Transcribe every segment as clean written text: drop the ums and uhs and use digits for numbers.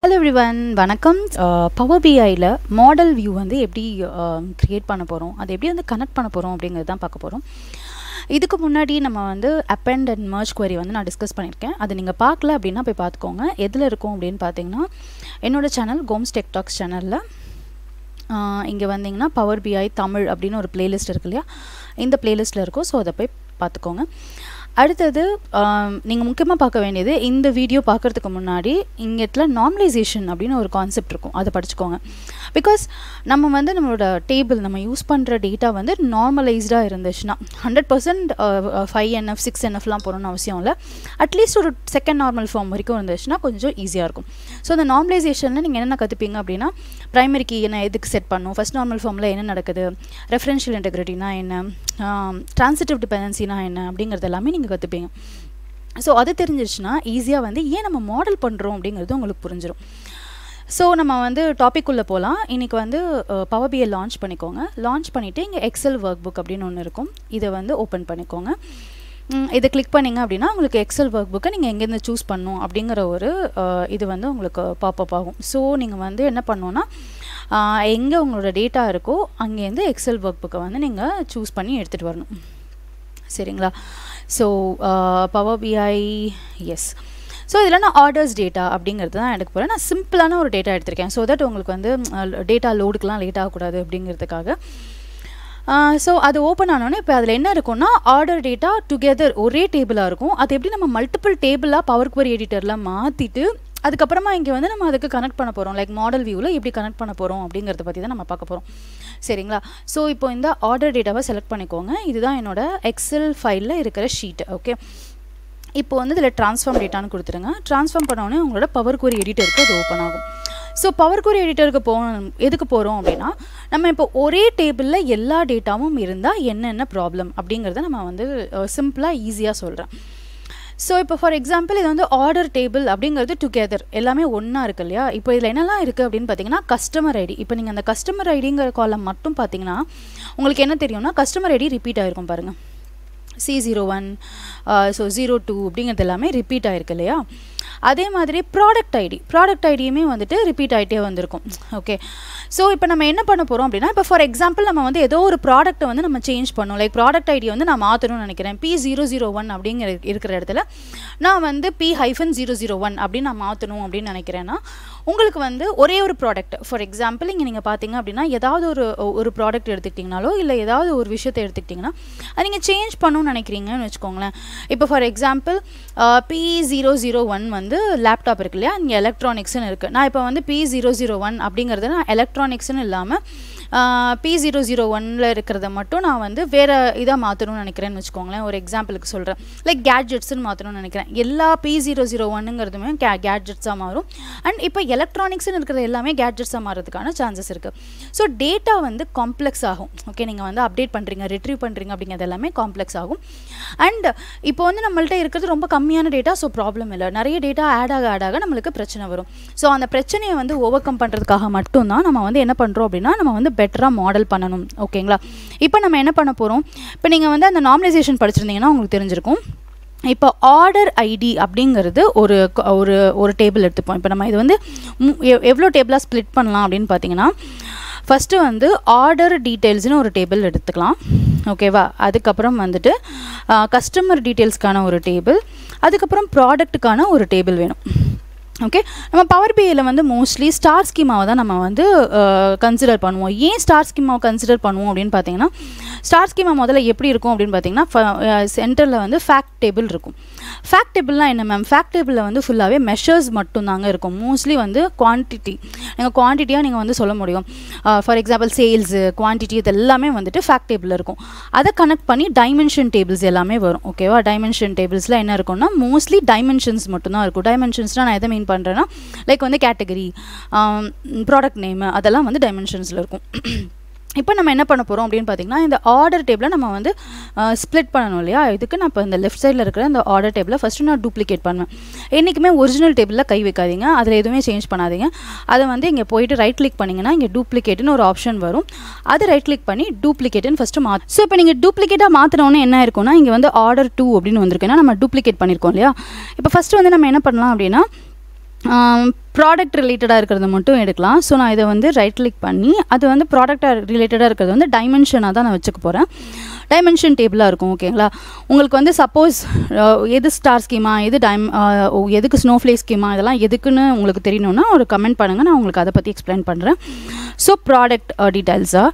Hello everyone, வணக்கம். Power பிஐல model view வந்து எப்படி கிரியேட் பண்ண போகிறோம், அதை எப்படி வந்து கனெக்ட் பண்ண போகிறோம் அப்படிங்கிறது தான் பார்க்க போகிறோம். இதுக்கு முன்னாடி நம்ம வந்து append and merge query வந்து நான் டிஸ்கஸ் பண்ணியிருக்கேன். அது நீங்கள் பார்க்கல அப்படின்னா போய் பார்த்துக்கோங்க. எதில் இருக்கும் அப்படின்னு பார்த்தீங்கன்னா என்னோடய சேனல் கோம்ஸ் டெக் டாக்ஸ் சேனலில் இங்கே வந்தீங்கன்னா பவர் பிஐ தமிழ் அப்படின்னு ஒரு பிளேலிஸ்ட் இருக்கு இல்லையா, இந்த பிளேலிஸ்ட்டில் இருக்கும். ஸோ அதை போய் பார்த்துக்கோங்க. அடுத்தது நீங்கள் முக்கியமாக பார்க்க வேண்டியது, இந்த வீடியோ பார்க்குறதுக்கு முன்னாடி இங்கே நார்மலைசேஷன் அப்படின்னு ஒரு கான்செப்ட் இருக்கும், அதை படிச்சுக்கோங்க. பிகாஸ் நம்ம வந்து நம்மளோட டேபிள் நம்ம யூஸ் பண்ணுற டேட்டா வந்து நார்மலைஸ்டாக இருந்துச்சுன்னா 100% 5NF 6NFலாம் போகணுன்னு அவசியம் இல்லை. அட்லீஸ்ட் ஒரு செகண்ட் நார்மல் ஃபார்ம் வரைக்கும் இருந்துச்சுன்னா கொஞ்சம் ஈஸியாக இருக்கும். ஸோ அந்த நார்மலைசேஷனில் நீங்கள் என்னென்ன கற்றுப்பீங்க அப்படின்னா, ப்ரைமரி கீ என்ன எதுக்கு செட் பண்ணும், ஃபஸ்ட் நார்மல் ஃபார்மில் என்ன நடக்குது, ரெஃபரன்ஷியல் இன்டெகிரிட்டினா என்ன, ட்ரான்சிட்டிவ் டிபெண்டன்சினா என்ன அப்படிங்கிறது எல்லாமே நீங்கள் கற்றுப்பீங்க. ஸோ அது தெரிஞ்சிருச்சுன்னா ஈஸியாக வந்து ஏன் நம்ம மாடல் பண்ணுறோம் அப்படிங்கிறது உங்களுக்கு புரிஞ்சிடும். ஸோ நம்ம வந்து டாபிக் உள்ளே போகலாம். இன்றைக்கி வந்து பவர் பிஐ லான்ச் பண்ணிக்கோங்க. லான்ச் பண்ணிவிட்டு இங்கே எக்ஸல் ஒர்க் புக் அப்படின்னு ஒன்று இருக்கும், இதை வந்து ஓப்பன் பண்ணிக்கோங்க. இதை கிளிக் பண்ணிங்க அப்படின்னா உங்களுக்கு எக்ஸல் ஒர்க் புக்கை நீங்கள் எங்கேருந்து சூஸ் பண்ணணும் அப்படிங்கிற ஒரு இது வந்து உங்களுக்கு பாப்அப் ஆகும். ஸோ நீங்கள் வந்து என்ன பண்ணணுன்னா, எங்கே உங்களோட டேட்டா இருக்கோ அங்கேருந்து எக்ஸல் ஒர்க் புக்கை வந்து நீங்கள் சூஸ் பண்ணி எடுத்துகிட்டு வரணும். சரிங்களா? ஸோ பவர் பிஐ எஸ். ஸோ இதில் நான் ஆர்டர்ஸ் டேட்டா அப்படிங்கிறது தான் எடுக்க போகிறேன். நான் சிம்பிளான ஒரு டேட்டா எடுத்திருக்கேன், ஸோ தட் உங்களுக்கு வந்து டேட்டா லோடுக்கெலாம் லேட் ஆகக்கூடாது அப்படிங்கிறதுக்காக. ஸோ அது ஓப்பன் ஆனோடனே இப்போ அதில் என்ன இருக்கும்னா, ஆர்டர் டேட்டா டுகெதர் ஒரே டேபிளாக இருக்கும். அது எப்படி நம்ம மல்டிபிள் டேபிளாக பவர் குவரி எடிட்டரில் மாற்றிட்டு அதுக்கப்புறமா இங்கே வந்து நம்ம அதுக்கு கனெக்ட் பண்ண போகிறோம், லைக் மாடல் வியூவில் எப்படி கனெக்ட் பண்ண போகிறோம் அப்படிங்கிறத பற்றி தான் நம்ம பார்க்க போகிறோம். சரிங்களா? ஸோ இப்போ இந்த ஆர்டர் டேட்டாவை செலக்ட் பண்ணிக்கோங்க. இதுதான் என்னோட எக்ஸல் ஃபைலில் இருக்கிற ஷீட். ஓகே, இப்போ வந்து இதில் ட்ரான்ஸ்ஃபார்ம் டேட்டான்னு கொடுத்துருங்க. ட்ரான்ஸ்ஃபார்ம் பண்ணோடனே உங்களோட பவர் குவரி எடிட்டருக்கு அது ஓப்பன் ஆகும். ஸோ பவர் குவரி எடிட்டருக்கு எதுக்கு போகிறோம் அப்படின்னா, நம்ம இப்போ ஒரே டேபிளில் எல்லா டேட்டாவும் இருந்தால் என்னென்ன ப்ராப்ளம் அப்படிங்கிறத நம்ம வந்து சிம்பிளாக ஈஸியாக சொல்கிறேன். ஸோ இப்போ ஃபார் எக்ஸாம்பிள் இது வந்து ஆர்டர் டேபிள் அப்படிங்கிறது டுகெதர் எல்லாமே ஒன்றா இருக்கு இல்லையா. இப்போ இதில் என்னெல்லாம் இருக்குது அப்படின்னு பார்த்தீங்கன்னா, கஸ்டமர் ஐடி. இப்போ நீங்கள் அந்த கஸ்டமர் ஐடிங்கிற காலம் மட்டும் பார்த்தீங்கன்னா உங்களுக்கு என்ன தெரியும்னா, கஸ்டமர் ஐடி ரிப்பீட் ஆகிருக்கும் பாருங்கள். C01 ஸோ 02 அப்படிங்கிறது எல்லாமே ரிப்பீட் ஆகிருக்கு இல்லையா. அதே மாதிரி ப்ராடக்ட் ஐடியுமே வந்துட்டு ரிப்பீட் ஆகிட்டே வந்திருக்கும். ஓகே, ஸோ இப்போ நம்ம என்ன பண்ண போகிறோம் அப்படின்னா, இப்போ ஃபார் எக்ஸாம்பிள் நம்ம வந்து ஏதோ ஒரு ப்ராடக்ட்டை வந்து நம்ம சேஞ்ச் பண்ணோம், லைக் ப்ராடக்ட் ஐடியை வந்து நான் மாற்றணும்னு நினைக்கிறேன். P001 அப்படிங்கிற இருக்கிற இடத்துல நான் வந்து P-001 அப்படின்னு நான் மாற்றணும் அப்படின்னு நினைக்கிறேன்னா, உங்களுக்கு வந்து ஒரே ஒரு ப்ராடக்ட், ஃபார் எக்ஸாம்பிள் இங்கே நீங்கள் பார்த்தீங்க அப்படின்னா ஏதாவது ஒரு ப்ராடக்ட் எடுத்துக்கிட்டிங்கனாலோ இல்லை ஏதாவது ஒரு விஷயத்தை எடுத்துக்கிட்டிங்கன்னா அது நீங்கள் சேஞ்ச் பண்ணணும்னு நினைக்கிறீங்கன்னு வச்சுக்கோங்களேன். இப்போ ஃபார் எக்ஸாம்பிள் P001 வந்து லேப்டாப் இருக்கு இல்லையா, இங்கே எலக்ட்ரானிக்ஸ்னு இருக்குது. நான் இப்போ வந்து P001 அப்படிங்கிறத நான் எலக்ட்ரானிக்ஸ்னு இல்லாமல் P001 இருக்கிறத மட்டும் நான் வந்து வேறு இதாக மாற்றணும்னு நினைக்கிறேன்னு வச்சுக்கோங்களேன். ஒரு எக்ஸாம்பிளுக்கு சொல்கிறேன், லைக் கேட்ஜெட்ஸ்ன்னு மாற்றணும்னு நினைக்கிறேன். எல்லா P001ங்கிறதுமே கேட்ஜெட்ஸாக மாறும். அண்ட் இப்போ எலக்ட்ரானிக்ஸ்னு இருக்கிறது எல்லாமே கேட்ஜெட்ஸாக மாறதுக்கான சான்சஸ் இருக்குது. ஸோ டேட்டா வந்து காம்ப்ளெக்ஸ் ஆகும். ஓகே, நீங்கள் வந்து அப்டேட் பண்ணுறீங்க, ரிட்ரீவ் பண்ணுறீங்க அப்படிங்கிறது எல்லாமே காம்ப்ளெக்ஸ் ஆகும். அண்ட் இப்போ வந்து நம்மள்ட்ட இருக்கிறது ரொம்ப கம்மியான டேட்டா, ஸோ ப்ராப்ளம் இல்லை. நிறைய டேட்டா ஆட் ஆக நம்மளுக்கு பிரச்சனை வரும். ஸோ அந்த பிரச்சனையை வந்து ஓவர் கம் பண்ணுறதுக்காக மட்டும்தான் நம்ம வந்து என்ன பண்ணுறோம் அப்படின்னா, நம்ம வந்து பெட்டராக மாடல் பண்ணணும். ஓகேங்களா? இப்போ நம்ம என்ன பண்ண போகிறோம், இப்போ நீங்கள் வந்து அந்த நார்மலைசேஷன் படிச்சிருந்தீங்கன்னா உங்களுக்கு தெரிஞ்சிருக்கும். இப்போ ஆர்டர் ஐடி அப்படிங்கிறது ஒரு டேபிள் எடுத்துப்போம். இப்போ நம்ம இது வந்து எவ்வளோ டேபிளாக ஸ்ப்ளிட் பண்ணலாம் அப்படின்னு பார்த்தீங்கன்னா, ஃபஸ்ட்டு வந்து ஆர்டர் டீட்டெயில்ஸ்னு ஒரு டேபிள் எடுத்துக்கலாம். ஓகேவா? அதுக்கப்புறம் வந்துட்டு கஸ்டமர் டீட்டெயில்ஸ்க்கான ஒரு டேபிள், அதுக்கப்புறம் ப்ராடக்ட்டுக்கான ஒரு டேபிள் வேணும். ஓகே, நம்ம பவர் பிஐயில் வந்து மோஸ்ட்லி ஸ்டார் ஸ்கீமாவை தான் நம்ம வந்து கன்சிடர் பண்ணுவோம். ஏன் ஸ்டார் ஸ்கீமாவை கன்சிடர் பண்ணுவோம் அப்படின்னு பார்த்தீங்கன்னா, ஸ்டார் ஸ்கீமா முதல்ல எப்படி இருக்கும் அப்படின்னு பார்த்தீங்கன்னா, சென்டரில் வந்து ஃபேக்ட் டேபிள் இருக்கும். ஃபேக்ட் டேபிள்லாம் என்ன மேம்? ஃபேக்ட் டேபிளில் வந்து ஃபுல்லாகவே மெஷர்ஸ் மட்டும்தாங்க இருக்கும். மோஸ்ட்லி வந்து குவான்டிட்டியாக நீங்கள் வந்து சொல்ல முடியும். ஃபார் எக்ஸாம்பிள் சேல்ஸு, குவான்டிட்டி, இது எல்லாமே வந்துட்டு ஃபேக்ட் டேபிளில் இருக்கும். அதை கனெக்ட் பண்ணி டைமென்ஷன் டேபிள்ஸ் எல்லாமே வரும். ஓகேவா? டைமென்ஷன் டேபிள்ஸில் என்ன இருக்கும்னா, மோஸ்ட்லி டைமென்ஷன்ஸ் மட்டும்தான் இருக்கும். டைமென்ஷன்ஸ்னால் நான் எதை மீன் பண்ணுறேன்னா, லைக் வந்து கேட்டகரி, ப்ராடக்ட் நேமு, அதெல்லாம் வந்து டைமென்ஷன்ஸில் இருக்கும். இப்போ நம்ம என்ன பண்ண போகிறோம் அப்படின்னு பார்த்தீங்கன்னா, இந்த ஆர்டர் டேபிளை நம்ம வந்து ஸ்ப்ளிட் பண்ணணும் இல்லையா. இதுக்கு நான் இப்போ இந்த லெஃப்ட் சைடில் இருக்கிற இந்த ஆர்டர் டேபிளை ஃபஸ்ட்டு நான் டூப்ளிகேட் பண்ணுவேன். என்றைக்குமே ஒரிஜினல் டேபிளில் கை வைக்காதீங்க, அதில் எதுவுமே சேஞ்ச் பண்ணாதீங்க. அதை வந்து இங்கே போயிட்டு ரைட் கிளிக் பண்ணிங்கன்னா இங்கே டூப்ளிகேட்டுன்னு ஒரு ஆப்ஷன் வரும். அது ரைட் கிளிக் பண்ணி டூப்ளிகேட்டுன்னு ஃபஸ்ட்டு மாற்று. ஸோ இப்போ நீங்கள் டூப்ளிகேட்டாக மாற்றினோன்னே என்ன இருக்குன்னா, இங்கே வந்து ஆர்டர் 2 அப்படின்னு வந்திருக்கு. ஏன்னா நம்ம டூப்ளிகேட் பண்ணியிருக்கோம் இல்லையா. இப்போ ஃபஸ்ட்டு வந்து நம்ம என்ன பண்ணலாம் அப்படின்னா, ப்ராடக்ட் ரிலேட்டடாக இருக்கிறத மட்டும் எடுக்கலாம். ஸோ நான் இதை வந்து ரைட் கிளிக் பண்ணி அது வந்து ப்ராடக்டாக ரிலேட்டடாக இருக்கிறது வந்து டைமென்ஷனாக தான் நான் வச்சுக்க போகிறேன். டைமென்ஷன் டேபிளாக இருக்கும். ஓகேங்களா? உங்களுக்கு வந்து சப்போஸ் எது ஸ்டார் ஸ்கீமா, எது எதுக்கு ஸ்னோஃப்ளேக் ஸ்கீமா, இதெல்லாம் எதுக்குன்னு உங்களுக்கு தெரியணுன்னா ஒரு கமெண்ட் பண்ணுங்கள், நான் உங்களுக்கு அதை பற்றி எக்ஸ்பிளைன் பண்ணுறேன். ஸோ ப்ராடக்ட் டீட்டெயில்ஸாக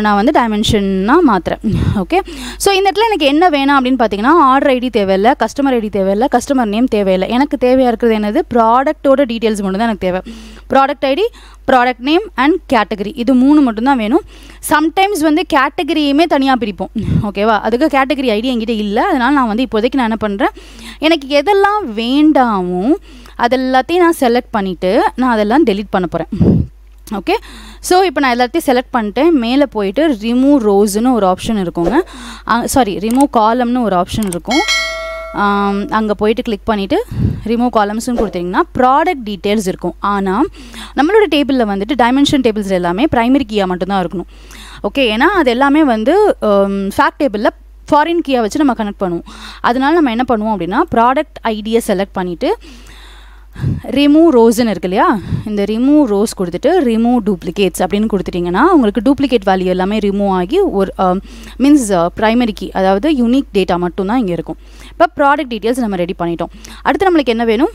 நான் வந்து டைமென்ஷனாக மாற்றுறேன். ஓகே. ஸோ இந்த இடத்துல எனக்கு என்ன வேணும் அப்படின்னு பார்த்தீங்கன்னா, ஆர்டர் ஐடி தேவையில்லை, கஸ்டமர் ஐடி தேவையில்லை, கஸ்டமர் நேம் தேவையில்லை. எனக்கு தேவையாக இருக்கிறது என்னது, ப்ராடக்ட்டோட டீட்டெயில்ஸ் மட்டும் தான் எனக்கு தேவை. Product ID, product name and category, இது 3 மட்டும்தான் வேணும். சம்டைம்ஸ் வந்து கேட்டகரியுமே தனியாக பிரிப்போம். ஓகேவா? அதுக்கு கேட்டகரி ஐடி என்கிட்ட இல்லை. அதனால் நான் வந்து இப்போதைக்கு நான் என்ன பண்ணுறேன், எனக்கு எதெல்லாம் வேண்டாமோ அதெல்லாத்தையும் நான் செலக்ட் பண்ணிவிட்டு நான் அதெல்லாம் டெலீட் பண்ண போகிறேன். ஓகே. ஸோ இப்போ நான் எல்லாத்தையும் செலக்ட் பண்ணிட்டேன். மேலே போயிட்டு ரிமூவ் ரோஸ்னு ஒரு ஆப்ஷன் இருக்குங்க. ரிமூவ் காலம்னு ஒரு ஆப்ஷன் இருக்கும். அங்கே போயிட்டு கிளிக் பண்ணிவிட்டு ரிமூவ் காலம்ஸ்னு கொடுத்தீங்கன்னா ப்ராடக்ட் டீட்டெயில்ஸ் இருக்கும். ஆனால் நம்மளோட டேபிளில் வந்துட்டு டைமென்ஷன் டேபிள்ஸ் எல்லாமே ப்ரைமரி கீயாக மட்டும்தான் இருக்கணும். ஓகே. ஏன்னா அது எல்லாமே வந்து ஃபேக்ட் டேபிளில் ஃபாரின் கீயாக வச்சு நம்ம கனெக்ட் பண்ணுவோம். அதனால நம்ம என்ன பண்ணுவோம் அப்படின்னா, ப்ராடக்ட் ஐடியை செலக்ட் பண்ணிவிட்டு ரிமூவ் ரோஸ்ன்னு இருக்கு இல்லையா, இந்த ரிமூவ் ரோஸ் கொடுத்துட்டு ரிமூவ் டூப்ளிகேட்ஸ் அப்படின்னு கொடுத்துட்டிங்கன்னா உங்களுக்கு டூப்ளிகேட் வேல்யூ எல்லாமே ரிமூவ் ஆகி ஒரு மீன்ஸ் ப்ரைமரி கீ, அதாவது யூனிக் டேட்டா மட்டும்தான் இங்கே இருக்கும். இப்போ ப்ராடக்ட் டீட்டெயில்ஸ் நம்ம ரெடி பண்ணிட்டோம். அடுத்து நம்மளுக்கு என்ன வேணும்,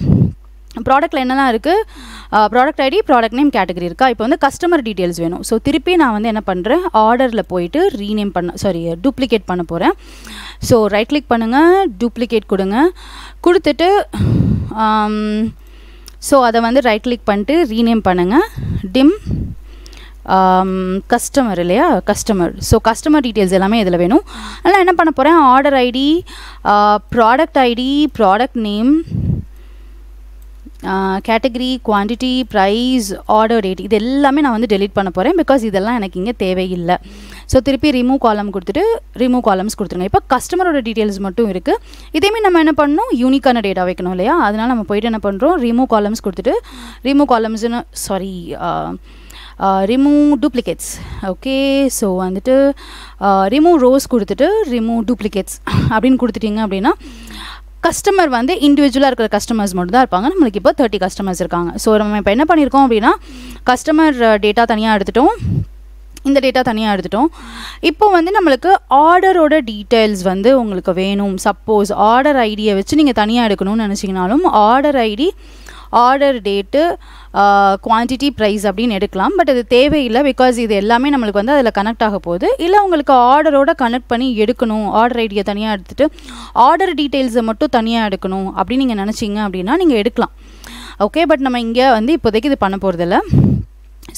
ப்ராடக்ட்டில் என்னெல்லாம் இருக்குது, product ID, product name, category இருக்கா. இப்போ வந்து கஸ்டமர் டீட்டெயில்ஸ் வேணும். ஸோ திருப்பி நான் வந்து என்ன பண்ணுறேன், ஆர்டரில் போயிட்டு டூப்ளிகேட் பண்ண போகிறேன். ஸோ ரைட் கிளிக் பண்ணுங்கள், டூப்ளிகேட் கொடுத்துட்டு ஸோ அதை வந்து ரைட் கிளிக் பண்ணிட்டு ரீநேம் பண்ணுங்கள், டிம் கஸ்டமர் இல்லையா, கஸ்டமர். ஸோ கஸ்டமர் டீட்டெயில்ஸ் எல்லாமே இதில் வேணும். அதனால் என்ன பண்ண போகிறேன், order ID, product ID, product name, category, quantity, price, order date, இது எல்லாமே நான் வந்து டெலீட் பண்ண போகிறேன். பிகாஸ் இதெல்லாம் எனக்கு இங்கே தேவையில்லை. ஸோ திருப்பி ரிமூவ் காலம் கொடுத்துட்டு ரிமூவ் காலம்ஸ் கொடுத்துருங்க. இப்போ கஸ்டமரோட டீட்டெயில்ஸ் மட்டும் இருக்குது. இதேமே நம்ம என்ன பண்ணணும், யூனிக்கான டேட்டா வைக்கணும் இல்லையா. அதனால் நம்ம போய்ட்டு என்ன பண்ணுறோம், ரிமூவ் காலம்ஸ் கொடுத்துட்டு ரிமூவ் காலம்ஸ்னு ரிமூவ் டூப்ளிகேட்ஸ். ஓகே. ஸோ வந்துட்டு ரிமூவ் ரோஸ் கொடுத்துட்டு ரிமூவ் டூப்ளிகேட்ஸ் அப்படின்னு கொடுத்துட்டிங்க அப்படின்னா கஸ்டமர் வந்து இண்டிவிஜுவலாக இருக்கிற கஸ்டமர்ஸ் மட்டும் தான் இருப்பாங்க. நம்மளுக்கு இப்போ 30 கஸ்டமர்ஸ் இருக்காங்க. ஸோ நம்ம இப்போ என்ன பண்ணியிருக்கோம் அப்படின்னா, கஸ்டமர் டேட்டா தனியாக எடுத்துட்டோம், இந்த டேட்டா தனியாக எடுத்துட்டோம். இப்போ வந்து நம்மளுக்கு ஆர்டரோட டீட்டெயில்ஸ் வந்து உங்களுக்கு வேணும். சப்போஸ் ஆர்டர் ஐடியை வச்சு நீங்கள் தனியாக எடுக்கணும்னு நினச்சிங்கனாலும் order ID, order date, quantity, price அப்படின்னு எடுக்கலாம். பட் அது தேவையில்லை. பிகாஸ் இது எல்லாமே நம்மளுக்கு வந்து அதில் கனெக்ட் ஆக போகுது. இல்லை உங்களுக்கு ஆர்டரோட கனெக்ட் பண்ணி எடுக்கணும், ஆர்டர் ஐடியை தனியாக எடுத்துகிட்டு ஆர்டர் டீட்டெயில்ஸை மட்டும் தனியாக எடுக்கணும் அப்படின்னு நீங்கள் நினச்சிங்க அப்படின்னா நீங்கள் எடுக்கலாம். ஓகே. பட் நம்ம இங்கே வந்து இப்போதைக்கு இது பண்ண போகிறதில்ல.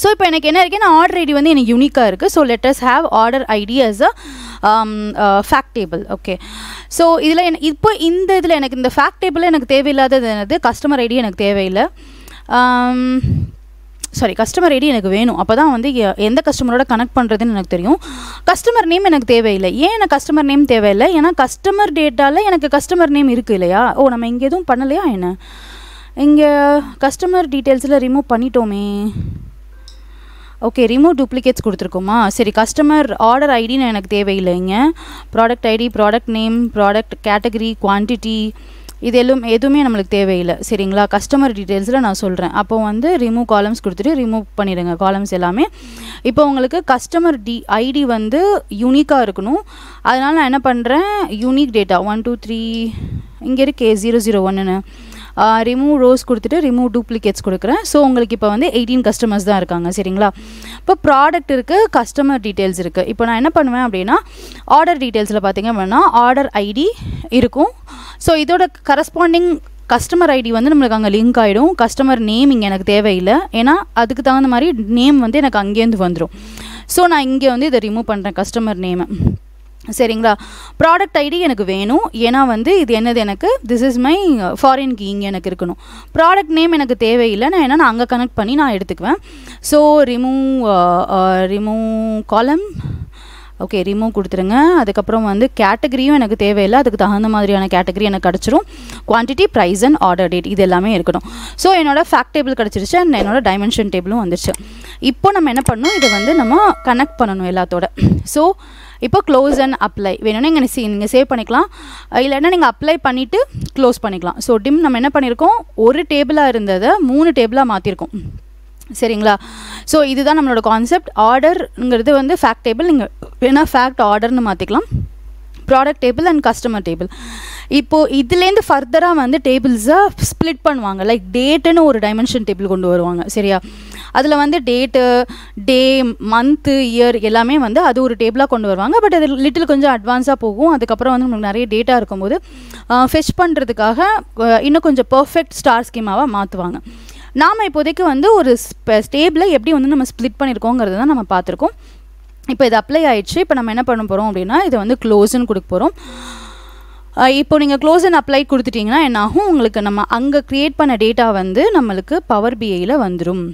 ஸோ இப்போ எனக்கு என்ன இருக்குன்னா, ஆர்டர் ஐடி வந்து எனக்கு யூனிக்காக இருக்குது. So let us have order ID as a fact table. Okay. So இதில் இப்போ இந்த இதில் எனக்கு இந்த ஃபேக்ட் டேபிளில் எனக்கு தேவையில்லாதது என்னது, கஸ்டமர் ஐடி எனக்கு தேவையில்லை. கஸ்டமர் ஐடி எனக்கு வேணும். அப்போ தான் வந்து எந்த கஸ்டமரோட கனெக்ட் பண்ணுறதுன்னு எனக்கு தெரியும். கஸ்டமர் நேம் எனக்கு தேவையில்லை. ஏன் எனக்கு கஸ்டமர் நேம் தேவையில்லை, ஏன்னா கஸ்டமர் டேட்டாவில் எனக்கு கஸ்டமர் நேம் இருக்குது இல்லையா. நம்ம இங்கே எதுவும் பண்ணலையா என்ன, இங்கே கஸ்டமர் டீட்டெயில்ஸில் ரிமூவ் பண்ணிட்டோமே. ஓகே. ரிமூவ் டூப்ளிகேட்ஸ் கொடுத்துருக்கோமா. சரி, கஸ்டமர் ஆர்டர் ஐடின்னு எனக்கு தேவையில்லைங்க. Product ID, product name, product category, quantity, இது எதுவுமே நம்மளுக்கு தேவையில்லை. சரிங்களா. கஸ்டமர் டீட்டெயில்ஸில் நான் சொல்கிறேன். அப்போ வந்து ரிமூவ் காலம்ஸ் கொடுத்துட்டு ரிமூவ் பண்ணிடுங்க காலம்ஸ் எல்லாமே. இப்போ உங்களுக்கு கஸ்டமர் ஐடி வந்து யூனிக்காக இருக்கணும். அதனால் நான் என்ன பண்ணுறேன், யூனிக் டேட்டா 1 2 3 இங்கே இருக்கே 001ன்னு ரிமூவ் ரோஸ் கொடுத்துட்டு ரிமூவ் டூப்ளிகேட்ஸ் கொடுக்குறேன். ஸோ உங்களுக்கு இப்போ வந்து 18 கஸ்டமர்ஸ் தான் இருக்காங்க. சரிங்களா. இப்போ ப்ராடக்ட் இருக்குது, கஸ்டமர் டீட்டெயில்ஸ் இருக்குது. இப்போ நான் என்ன பண்ணுவேன் அப்படின்னா, ஆர்டர் டீட்டெயில்ஸில் பார்த்தீங்க அப்படின்னா ஆர்டர் ஐடி இருக்கும். ஸோ இதோட கரஸ்பாண்டிங் கஸ்டமர் ஐடி வந்து நம்மளுக்கு அங்கே லிங்க் ஆகிடும். கஸ்டமர் நேம் இங்கே எனக்கு தேவையில்லை, ஏன்னா அதுக்கு தகுந்த மாதிரி நேம் வந்து எனக்கு அங்கேருந்து வந்துடும். ஸோ நான் இங்கே வந்து இதை ரிமூவ் பண்ணுறேன், கஸ்டமர் நேமை. சரிங்களா. ப்ராடக்ட் ஐடி எனக்கு வேணும், ஏன்னா வந்து இது என்னது, எனக்கு this is my foreign key இங்கே எனக்கு இருக்கணும். ப்ராடக்ட் நேம் எனக்கு தேவையில்லை, நான் அங்கே கனெக்ட் பண்ணி நான் எடுத்துக்குவேன். ஸோ ரிமூவ் காலம், ஓகே, ரிமூவ் கொடுத்துருங்க. அதுக்கப்புறம் வந்து கேட்டகரியும் எனக்கு தேவையில்லை, அதுக்கு தகுந்த மாதிரியான கேட்டகரி எனக்கு கிடச்சிரும். Quantity, price and order date இது எல்லாமே இருக்கணும். ஸோ என்னோட ஃபேக்ட் டேபிள் கிடச்சிருச்சு அண்ட் என்னோட டைமென்ஷன் டேபிளும் வந்துருச்சு. இப்போ நம்ம என்ன பண்ணணும், இதை வந்து நம்ம கனெக்ட் பண்ணணும் எல்லாத்தோட. ஸோ இப்போ க்ளோஸ் அண்ட் அப்ளை வேணும்னா நீங்கள் சேவ் பண்ணிக்கலாம், இல்லைன்னா நீங்கள் அப்ளை பண்ணிவிட்டு க்ளோஸ் பண்ணிக்கலாம். ஸோ டிம் நம்ம என்ன பண்ணியிருக்கோம், ஒரு டேபிளாக இருந்ததை 3 டேபிளாக மாற்றிருக்கோம். சரிங்களா? ஸோ இதுதான் நம்மளோட கான்செப்ட். ஆர்டருங்கிறது வந்து ஃபேக்ட் டேபிள், நீங்கள் வேணால் ஃபேக்ட் ஆர்டர்னு மாற்றிக்கலாம். Product table and customer table. இப்போது இதுலேருந்து ஃபர்தராக வந்து டேபிள்ஸை ஸ்ப்ளிட் பண்ணுவாங்க. லைக் டேட்டுன்னு ஒரு டைமென்ஷன் டேபிள் கொண்டு வருவாங்க. சரியா? அதில் வந்து டேட்டு, டே, மந்த்து, இயர் எல்லாமே வந்து அது ஒரு டேபிளாக கொண்டு வருவாங்க. பட் அது லிட்டில் கொஞ்சம் அட்வான்ஸாக போகும். அதுக்கப்புறம் வந்து நமக்கு நிறைய டேட்டா இருக்கும்போது ஃபெச் பண்ணுறதுக்காக இன்னும் கொஞ்சம் பர்ஃபெக்ட் ஸ்டார் ஸ்கீமாவாக மாற்றுவாங்க. நாம் இப்போதைக்கு வந்து ஒரு டேபிளை எப்படி வந்து நம்ம ஸ்ப்ளிட் பண்ணியிருக்கோங்கிறது தான் நம்ம பார்த்துருக்கோம். இப்போ இது அப்ளை ஆயிடுச்சு. இப்போ நம்ம என்ன பண்ண போகிறோம் அப்படின்னா, இதை வந்து க்ளோஸ்ன்னு கொடுக்க போகிறோம். இப்போ நீங்கள் க்ளோஸ் அண்ட் அப்ளை கொடுத்துட்டிங்கன்னா என்ன ஆகும், உங்களுக்கு நம்ம அங்கே க்ரியேட் பண்ண டேட்டா வந்து நம்மளுக்கு பவர் பிஐயில் வந்துடும்.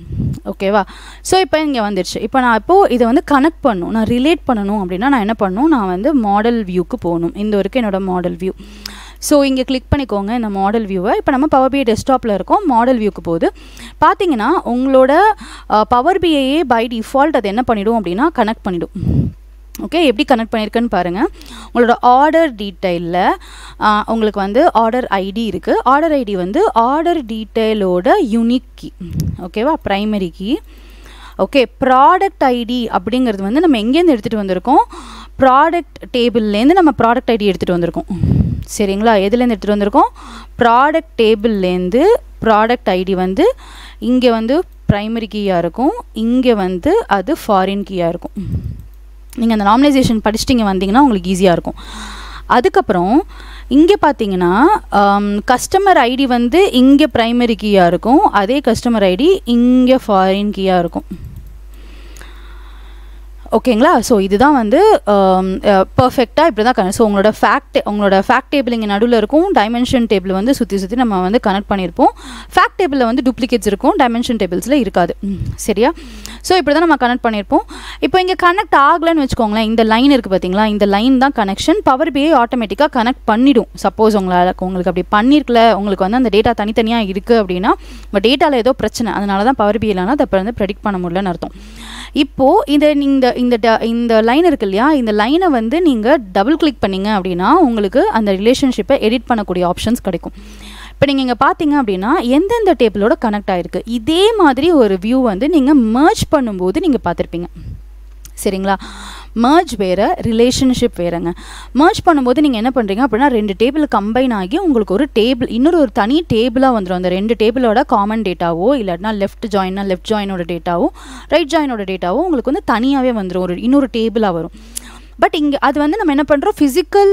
ஓகேவா? ஸோ இப்போ இங்கே வந்துடுச்சு. இப்போ நான் இப்போது இதை வந்து கனெக்ட் பண்ணணும், நான் ரிலேட் பண்ணணும் அப்படின்னா நான் என்ன பண்ணணும், நான் வந்து மாடல் வியூக்கு போகணும். இந்த வரைக்கும் என்னோடய மாடல் வியூ. ஸோ இங்கே கிளிக் பண்ணிக்கோங்க இந்த மாடல் வியூவை. இப்போ நம்ம பவர் பிஐ டெஸ்க்டாப்பில் இருக்கோம், மாடல் வியூக்கு போகுது. பார்த்தீங்கன்னா உங்களோட பவர் பிஐயே பை டிஃபால்ட் அது என்ன பண்ணிவிடும் அப்படின்னா கனெக்ட் பண்ணிவிடும். ஓகே, எப்படி கனெக்ட் பண்ணியிருக்குன்னு பாருங்கள். உங்களோட ஆர்டர் டீட்டெயிலில் உங்களுக்கு வந்து ஆர்டர் ஐடி இருக்குது. ஆர்டர் ஐடி வந்து ஆர்டர் டீட்டெயிலோட யூனிக் கீ. ஓகேவா? Primary key. Okay, product ID அப்படிங்கிறது வந்து நம்ம எங்கேருந்து எடுத்துகிட்டு வந்திருக்கோம், ப்ராடக்ட் டேபிள்லேருந்து நம்ம ப்ராடக்ட் ஐடி எடுத்துகிட்டு வந்திருக்கோம். சரிங்களா? எதுலேருந்து எடுத்துகிட்டு வந்திருக்கோம், ப்ராடக்ட் டேபிள்லேருந்து ப்ராடக்ட் ஐடி வந்து இங்கே வந்து ப்ரைமரி கீயாக இருக்கும், இங்கே வந்து அது ஃபாரின் கீயாக இருக்கும். நீங்கள் அந்த நார்மலைசேஷன் படிச்சுட்டு வந்தீங்கன்னா உங்களுக்கு ஈஸியாக இருக்கும். அதுக்கப்புறம் இங்கே பார்த்தீங்கன்னா கஸ்டமர் ஐடி வந்து இங்கே ப்ரைமரி கீயாக இருக்கும், அதே கஸ்டமர் ஐடி இங்கே ஃபாரின் கீயாக இருக்கும். ஓகேங்களா? ஸோ இதுதான் வந்து பர்ஃபெக்டாக இப்படி தான். ஸோ உங்களோட ஃபேக்ட் டேபிள் இங்கே நடுவில் இருக்கும், டைமென்ஷன் டேபிள் வந்து சுற்றி நம்ம வந்து கனெக்ட் பண்ணியிருப்போம். ஃபேக்ட் டேபிளில் வந்து டூப்ளிகேட்ஸ் இருக்கும், டைமென்ஷன் டேபிள்ஸில் இருக்காது. சரியா? ஸோ இப்படி தான் நம்ம கனெக்ட் பண்ணியிருப்போம். இப்போ இங்கே கனெக்ட் ஆகலைன்னு வச்சுக்கோங்களேன், இந்த லைன் இருக்குது பார்த்தீங்களா, இந்த லைன் தான் கனெக்ஷன். பவர் பிஐ ஆட்டோமேட்டிக்காக கனெக்ட் பண்ணிவிடும். சப்போஸ் உங்களுக்கு அப்படி பண்ணியிருக்கல, உங்களுக்கு வந்து அந்த டேட்டா தனித்தனியாக இருக்குது அப்படின்னா உங்கள் டேட்டாவில் ஏதோ பிரச்சனை, அதனால தான் பவர் பிஐலனா அதை வந்து ப்ரெடிக்ட் பண்ண முடியலன்னு அர்த்தம். இப்போது இந்த லைன் இருக்கு இல்லையா, இந்த லைனை வந்து நீங்கள் டபுள் கிளிக் பண்ணிங்க அப்படின்னா உங்களுக்கு அந்த ரிலேஷன்ஷிப்பை எடிட் பண்ணக்கூடிய ஆப்ஷன்ஸ் கிடைக்கும். இப்போ நீங்கள் இங்கே பார்த்தீங்க அப்படின்னா எந்தெந்த டேபிளோட கனெக்ட் ஆகிருக்கு, இதே மாதிரி ஒரு வியூ வந்து நீங்கள் மர்ஜ் பண்ணும்போது நீங்கள் பார்த்துருப்பீங்க. சரிங்களா? மர்ஜ் வேறு, ரிலேஷன்ஷிப் வேறுங்க. மர்ஜ் பண்ணும்போது நீங்கள் என்ன பண்ணுறீங்க அப்படின்னா 2 டேபிள் கம்பைன் ஆகி உங்களுக்கு ஒரு டேபிள், இன்னொரு தனி டேபிளாக வந்துடும். அந்த 2 டேபிளோட காமன் டேட்டாவோ இல்லாட்டினா லெஃப்ட் ஜாயினோட டேட்டாவோ ரைட் ஜாயினோட டேட்டாவோ உங்களுக்கு வந்து தனியாகவே வந்துடும், இன்னொரு டேபிளாக வரும். பட் இங்கே அது வந்து நம்ம என்ன பண்ணுறோம், ஃபிசிக்கல்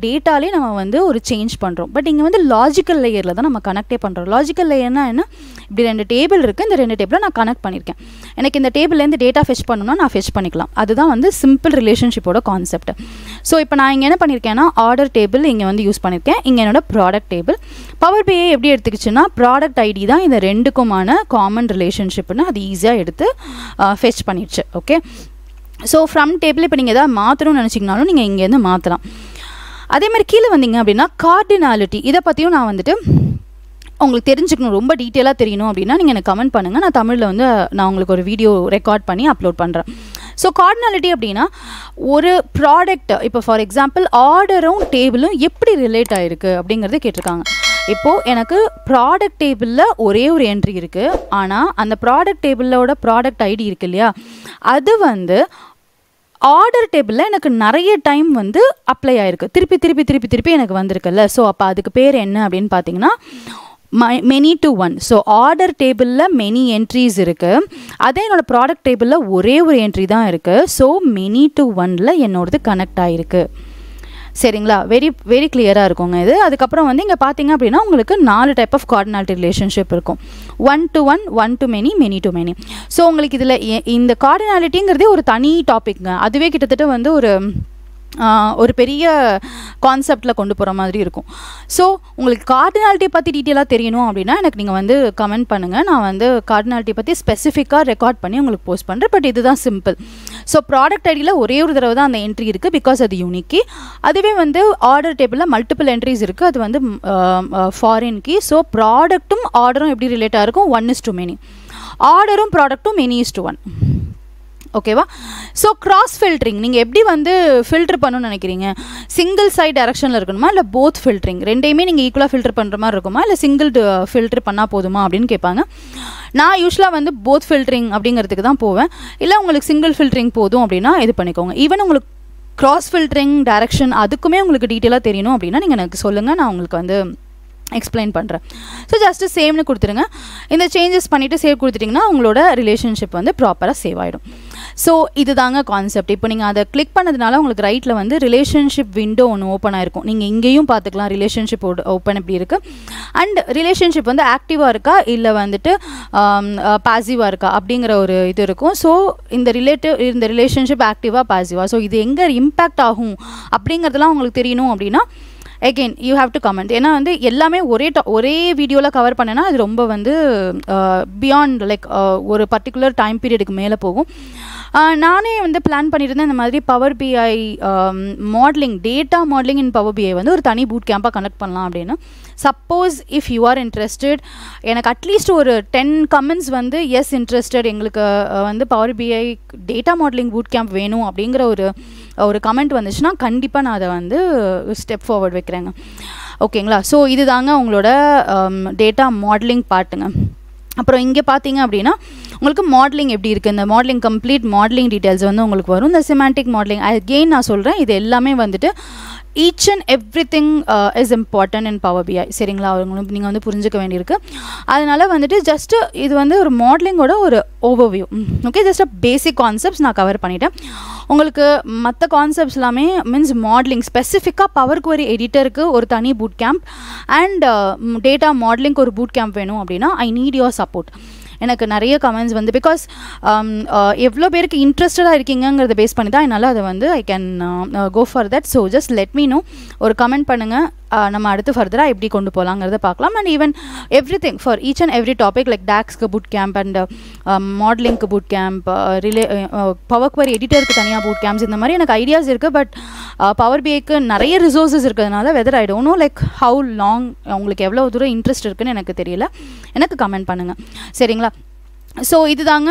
டேட்டாலே நம்ம வந்து ஒரு சேஞ்ச் பண்ணுறோம். பட் இங்கே வந்து லாஜிக்கல் லேயரில் தான் நம்ம கனெக்டே பண்ணுறோம். லாஜிக்கல் லேயர்னா என்ன, இப்படி 2 டேபிள் இருக்குது, இந்த 2 டேபிளை நான் கனெக்ட் பண்ணியிருக்கேன், எனக்கு இந்த டேபிள்லேருந்து டேட்டா ஃபெச் பண்ணணும்னா நான் ஃபெச் பண்ணிக்கலாம். அதுதான் வந்து சிம்பிள் ரிலேஷன்ஷிப்போட கான்செப்ட். ஸோ இப்போ நான் இங்கே என்ன பண்ணியிருக்கேன்னா ஆர்டர் டேபிள் இங்கே வந்து யூஸ் பண்ணியிருக்கேன், இங்கே என்னோட ப்ராடக்ட் டேபிள். பவர் பிஐ எப்படி எடுத்துக்கிச்சுன்னா ப்ராடக்ட் ஐடி தான் இந்த 2க்குமான காமன் ரிலேஷன்ஷிப்னு அது ஈஸியாக எடுத்து ஃபெச் பண்ணிடுச்சு. ஓகே, ஸோ ஃப்ரம் டேபிள் இப்போ நீங்கள் எதாவது மாற்றணும்னு நினச்சிங்கனாலும் நீங்கள் இங்கேருந்து மாற்றலாம். அதே மாதிரி கீழே வந்தீங்க அப்படின்னா கார்டினாலிட்டி, இதை பற்றியும் நான் வந்துட்டு உங்களுக்கு தெரிஞ்சுக்கணும், ரொம்ப டீட்டெயிலாக தெரியணும் அப்படின்னா நீங்கள் எனக்கு கமெண்ட் பண்ணுங்கள், நான் தமிழில் வந்து நான் உங்களுக்கு ஒரு வீடியோ ரெக்கார்ட் பண்ணி அப்லோட் பண்ணுறேன். ஸோ கார்டினாலிட்டி அப்படின்னா ஒரு ப்ராடக்ட், இப்போ ஃபார் எக்ஸாம்பிள் ஆர்டரும் டேபிளும் எப்படி ரிலேட் ஆகிருக்கு அப்படிங்கிறத கேட்டிருக்காங்க. இப்போது எனக்கு ப்ராடக்ட் டேபிளில் ஒரே ஒரு என்ட்ரி இருக்குது, ஆனால் அந்த ப்ராடக்ட் டேபிளோட ப்ராடக்ட் ஐடி இருக்குது இல்லையா, அது வந்து ஆர்டர் டேபிளில் எனக்கு நிறைய டைம் வந்து அப்ளை ஆகிருக்கு, திருப்பி எனக்கு வந்திருக்குல்ல. ஸோ அப்போ அதுக்கு பேர் என்ன அப்படின்னு பார்த்தீங்கன்னா many to one. So order டேபிளில் மெனி என்ட்ரிஸ் இருக்குது, அதே என்னோடய ப்ராடக்ட் டேபிளில் ஒரே ஒரு என்ட்ரி தான் இருக்குது. ஸோ many to oneல என்னோடது கனெக்ட் ஆகிருக்கு. சரிங்களா? வெரி கிளியராக இருக்குங்க இது. அதுக்கப்புறம் வந்து இங்கே பார்த்தீங்க அப்படின்னா உங்களுக்கு 4 டைப் ஆஃப் கார்டினாலிட்டி ரிலேஷன்ஷிப் இருக்கும். 1 to 1, 1 to many, many to many. So உங்களுக்கு இதில் இந்த கார்டினாலிட்டிங்கிறதே ஒரு தனி டாபிக்ங்க. அதுவே கிட்டத்தட்ட வந்து ஒரு ஒரு பெரிய கான்செப்டில் கொண்டு போகிற மாதிரி இருக்கும். ஸோ உங்களுக்கு கார்டினாலிட்டி பற்றி டீட்டெயிலாக தெரியணும் அப்படின்னா எனக்கு நீங்கள் வந்து கமெண்ட் பண்ணுங்கள். நான் வந்து கார்டினாலிட்டி பற்றி ஸ்பெசிஃபிக்காக ரெக்கார்ட் பண்ணி உங்களுக்கு போஸ்ட் பண்ணுறேன். பட் இதுதான் சிம்பிள். ஸோ ப்ராடக்ட் ஐடியில் ஒரே ஒரு தடவை தான் அந்த என்ட்ரி இருக்குது, பிகாஸ் அது யூனிக் கீ. அதுவே வந்து ஆர்டர் டேபிளில் மல்டிபிள் என்ட்ரிஸ் இருக்குது, அது வந்து ஃபாரின் கீ. ஸோ ப்ராடக்ட்டும் ஆர்டரும் எப்படி ரிலேட்டாக இருக்கும், 1:many. ஆர்டரும் ப்ராடக்ட்டும் many:1. ஓகேவா? ஸோ கிராஸ் ஃபில்டரிங் நீங்கள் எப்படி வந்து ஃபில்டர் பண்ணணும்னு நினைக்கிறீங்க? சிங்கிள் சைட் டைரக்ஷனில் இருக்கணுமா, இல்லை போத் ஃபில்டரிங் ரெண்டையுமே நீங்கள் ஈக்குவலாக ஃபில்டர் பண்ணுற மாதிரி இருக்குமா, இல்லை சிங்கிள் ஃபில்டர் பண்ணால் போதுமா அப்படின்னு கேட்பாங்க. நான் யூஸ்வலாக வந்து போத் ஃபில்டரிங் அப்படிங்கிறதுக்கு தான் போவேன். இல்லை உங்களுக்கு சிங்கிள் ஃபில்டரிங் போதும் அப்படின்னா இது பண்ணிக்கோங்க. ஈவன் உங்களுக்கு கிராஸ் ஃபில்டரிங் டைரக்ஷன் அதுக்குமே உங்களுக்கு டீட்டெயிலாக தெரியணும் அப்படின்னா நீங்கள் எனக்கு சொல்லுங்கள், நான் உங்களுக்கு வந்து எக்ஸ்பிளைன் பண்ணுறேன். ஸோ ஜஸ்ட்டு சேவ்னு கொடுத்துருங்க. இந்த சேஞ்சஸ் பண்ணிவிட்டு சேவ் கொடுத்துட்டிங்கன்னா உங்களோட ரிலேஷன்ஷிப் வந்து ப்ராப்பராக சேவ் ஆகிடும். ஸோ இதுதாங்க கான்செப்ட். இப்போ நீங்கள் அதை கிளிக் பண்ணதுனால உங்களுக்கு ரைட்டில் வந்து ரிலேஷன்ஷிப் விண்டோ ஒன்று ஓப்பன் ஆகிருக்கும். நீங்கள் இங்கேயும் பார்த்துக்கலாம் ரிலேஷன்ஷிப் ஓப்பன் எப்படி இருக்குது, அண்ட் ரிலேஷன்ஷிப் வந்து ஆக்டிவாக இருக்கா இல்லை வந்துட்டு பாசிவாக இருக்கா அப்படிங்கிற ஒரு இது இருக்கும். ஸோ இந்த ரிலேஷன்ஷிப் ஆக்டிவாக பாசிவாக, ஸோ இது எங்கே இம்பேக்ட் ஆகும் அப்படிங்கிறதுலாம் உங்களுக்கு தெரியணும் அப்படின்னா again you have to comment. ஏன்னா வந்து எல்லாமே ஒரே வீடியோவில் கவர் பண்ணேன்னா அது ரொம்ப வந்து பியாண்ட் லைக் ஒரு பர்டிகுலர் டைம் பீரியடுக்கு மேலே போகும். நானே வந்து பிளான் பண்ணியிருந்தேன் இந்த மாதிரி பவர் பிஐ மாடலிங், டேட்டா மாடலிங் இன் பவர் பிஐ வந்து ஒரு தனி பூட் கேம்பாக கனெக்ட் பண்ணலாம் அப்படின்னு. Suppose if you are interested, எனக்கு அட்லீஸ்ட் ஒரு 10 கமெண்ட்ஸ் வந்து எஸ் இன்ட்ரெஸ்டட், எங்களுக்கு வந்து பவர் பிஐ டேட்டா மாடலிங் பூட் கேம்ப் வேணும் அப்படிங்கிற ஒரு கமெண்ட் வந்துச்சுன்னா கண்டிப்பாக நான் அதை வந்து ஸ்டெப் ஃபார்வர்ட் வைக்கிறேங்க. ஓகேங்களா? ஸோ இதுதாங்க உங்களோட டேட்டா மாடலிங் பார்ட்டுங்க. அப்புறம் இங்கே பார்த்தீங்க அப்படின்னா உங்களுக்கு மாடலிங் எப்படி இருக்குது, இந்த மாடலிங் கம்ப்ளீட் மாடலிங் டீட்டெயில்ஸ் வந்து உங்களுக்கு வரும். இந்த சிமாண்டிக் மாடலிங் அகெயின் நான் சொல்கிறேன், இது எல்லாமே வந்துட்டு each and everything is important in Power BI. சரிங்களா? அவங்களுக்கு நீங்கள் வந்து புரிஞ்சுக்க வேண்டியிருக்கு. அதனால் வந்துட்டு ஜஸ்ட்டு இது வந்து ஒரு மாடலிங்கோட ஒரு ஓவர்வியூ. ஓகே, ஜஸ்ட் பேசிக் கான்செப்ட்ஸ் நான் கவர் பண்ணிட்டேன். உங்களுக்கு மற்ற கான்செப்ட்ஸ் எல்லாமே மீன்ஸ் மாடலிங் ஸ்பெசிஃபிக்காக பவர் குவரி எடிட்டருக்கு ஒரு தனி பூட் கேம்ப் அண்ட் டேட்டா மாடலிங்க்கு ஒரு பூட் கேம்ப் வேணும் அப்படின்னா ஐ நீட் யுவர் சப்போர்ட். எனக்கு நிறைய கமெண்ட்ஸ் வந்து பிகாஸ் எவ்வளோ பேருக்கு இன்ட்ரெஸ்டடாக இருக்கீங்கிறத பேஸ் பண்ணி தான் என்னால் அதை வந்து I can go for that. So just let me know, ஒரு கமெண்ட் பண்ணுங்கள், நம்ம அடுத்து ஃபர்தராக எப்படி கொண்டு போகலாங்கிறத பார்க்கலாம். And even everything for each and every topic like டாக்ஸ்க்கு பூட் கேம்ப் அண்ட் மாடலிங்க்கு பூட் கேம்ப், பவர் குவரி எடிட்டருக்கு தனியாக பூட் கேம்ப்ஸ், இந்த மாதிரி எனக்கு ஐடியாஸ் இருக்குது. பட் பவர் பிஐக்கு நிறைய ரிசோர்ஸஸ் இருக்கிறதுனால whether I don't know like how long, உங்களுக்கு எவ்வளோ தூரம் இன்ட்ரெஸ்ட் இருக்குன்னு எனக்கு தெரியல. எனக்கு கமெண்ட் பண்ணுங்கள். சரிங்களா? ஸோ இதுதாங்க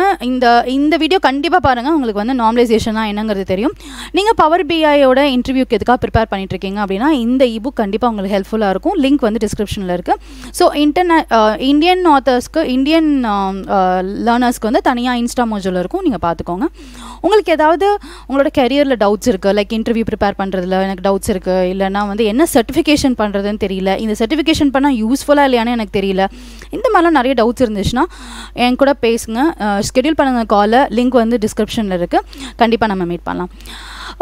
இந்த வீடியோ கண்டிப்பாக பாருங்கள், உங்களுக்கு வந்து நார்மலைசேஷனாக என்னங்கிறது தெரியும். நீங்கள் பவர் பிஐயோட இன்டர்வியூக்கு எதுக்காக ப்ரிப்பேர் பண்ணிட்டுருக்கீங்க அப்படின்னா இந்த இபுக் கண்டிப்பாக உங்களுக்கு ஹெல்ப்ஃபுல்லாக இருக்கும். லிங்க் வந்து டிஸ்கிரிப்ஷனில் இருக்குது. ஸோ இந்தியன் ஆத்தர்ஸ்க்கு, இந்தியன் லேர்னர்ஸ்க்கு வந்து தனியாக இன்ஸ்டா மோஜுவில் இருக்கும், நீங்கள் பார்த்துக்கோங்க. உங்களுக்கு ஏதாவது உங்களோட கெரியரில் டவுட்ஸ் இருக்குது, லைக் இன்டர்வியூ ப்ரிப்பேர் பண்ணுறதுல எனக்கு டவுட்ஸ் இருக்குது, இல்லைனா வந்து என்ன சர்டிஃபிகேஷன் பண்ணுறதுன்னு தெரியல, இந்த சர்டிஃபிகேஷன் பண்ணால் யூஸ்ஃபுல்லாக இல்லையானு எனக்கு தெரியல, இந்த மாதிரிலாம் நிறைய டவுட்ஸ் இருந்துச்சுன்னா என் கூட பேசுங்க, ஸ்கெடியூல் பண்ணுங்க காலை. லிங்க் வந்து டிஸ்கிரிப்ஷனில் இருக்குது. கண்டிப்பாக நம்ம மீட் பண்ணலாம்.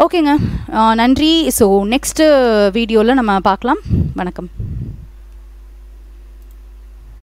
ஓகேங்க, நன்றி. ஸோ நெக்ஸ்ட்டு வீடியோவில் நம்ம பார்க்கலாம். வணக்கம்.